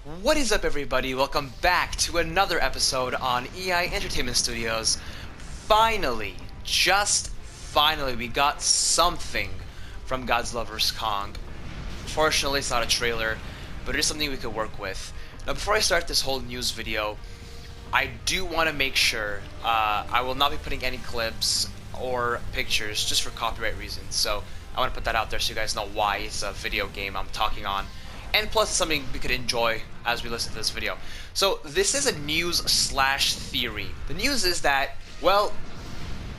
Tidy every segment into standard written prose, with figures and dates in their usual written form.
What is up, everybody? Welcome back to another episode on EI Entertainment Studios. Finally, just finally, we got something from Godzilla vs. Kong. Fortunately, it's not a trailer, but it is something we could work with. Now, before I start this whole news video, I do want to make sure I will not be putting any clips or pictures just for copyright reasons. So I want to put that out there so you guys know why it's a video game I'm talking on. And plus it's something we could enjoy as we listen to this video. So this is a news slash theory. The news is that, well,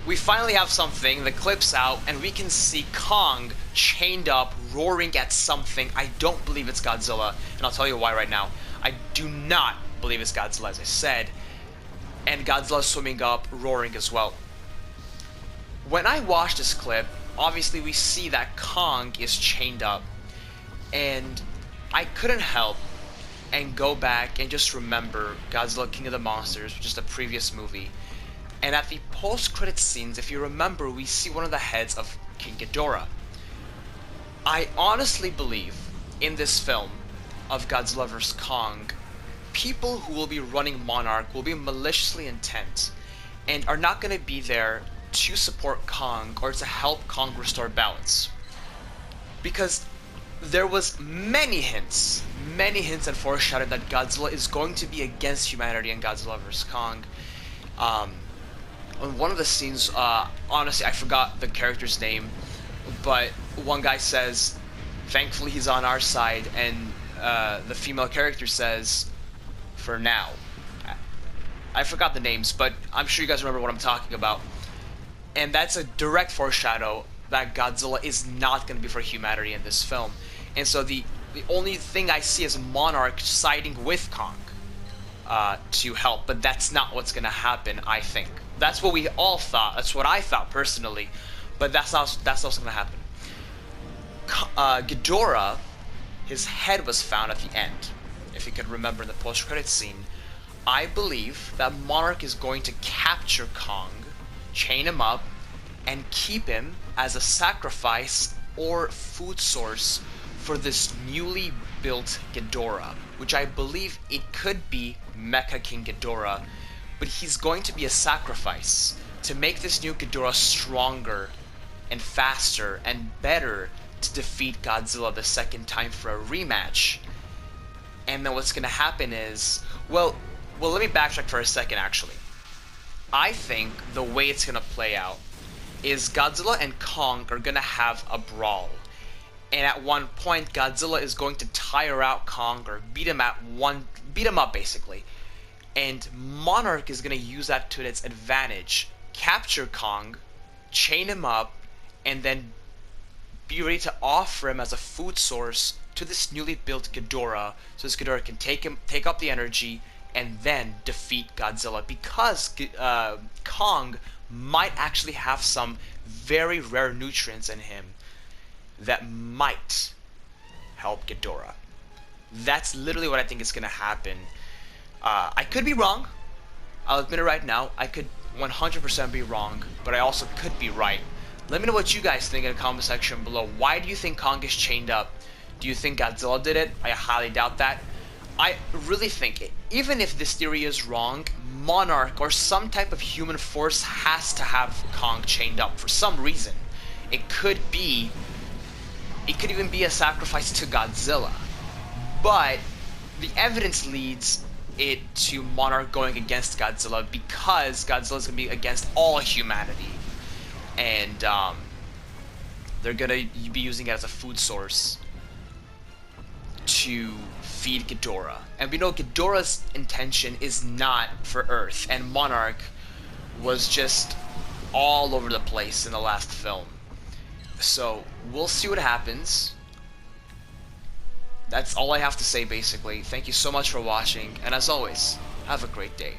we finally have something, the clip's out, and we can see Kong chained up, roaring at something. I don't believe it's Godzilla, and I'll tell you why right now. I do not believe it's Godzilla, as I said, and Godzilla swimming up, roaring as well. When I watch this clip, obviously we see that Kong is chained up, and I couldn't help and go back and just remember Godzilla King of the Monsters, which is the previous movie. And at the post-credit scenes, if you remember, we see one of the heads of King Ghidorah. I honestly believe in this film of Godzilla vs. Kong, people who will be running Monarch will be maliciously intent and are not going to be there to support Kong or to help Kong restore balance. Because there was many hints and foreshadowing that Godzilla is going to be against humanity in Godzilla vs. Kong. On one of the scenes, honestly, I forgot the character's name, but one guy says, thankfully he's on our side, and the female character says, for now. I forgot the names, but I'm sure you guys remember what I'm talking about. And that's a direct foreshadow that Godzilla is not going to be for humanity in this film. And so the only thing I see is Monarch siding with Kong to help, but that's not what's going to happen, I think. That's what we all thought. That's what I thought personally, but that's not what's going to happen. Ghidorah, his head was found at the end, if you can remember in the post-credits scene. I believe that Monarch is going to capture Kong, chain him up, and keep him as a sacrifice or food source for this newly built Ghidorah, which I believe it could be Mecha King Ghidorah, but he's going to be a sacrifice to make this new Ghidorah stronger and faster and better to defeat Godzilla the second time for a rematch. And then what's going to happen is, well, let me backtrack for a second actually. I think the way it's going to play out is Godzilla and Kong are going to have a brawl. And at one point, Godzilla is going to tire out Kong or beat him up basically. And Monarch is going to use that to its advantage, capture Kong, chain him up, and then be ready to offer him as a food source to this newly built Ghidorah, so this Ghidorah can take up the energy and then defeat Godzilla, because Kong might actually have some very rare nutrients in him that might help Ghidorah. That's literally what I think is going to happen. I could be wrong. I'll admit it right now. I could 100% be wrong, but I also could be right. Let me know what you guys think in the comment section below. Why do you think Kong is chained up? Do you think Godzilla did it? I highly doubt that. I really think it. Even if this theory is wrong, Monarch or some type of human force has to have Kong chained up for some reason. It could even be a sacrifice to Godzilla. But the evidence leads it to Monarch going against Godzilla because Godzilla is going to be against all humanity. And they're going to be using it as a food source to feed Ghidorah. And we know Ghidorah's intention is not for Earth, and Monarch was just all over the place in the last film. So we'll see what happens. That's all I have to say basically. Thank you so much for watching, and as always, have a great day.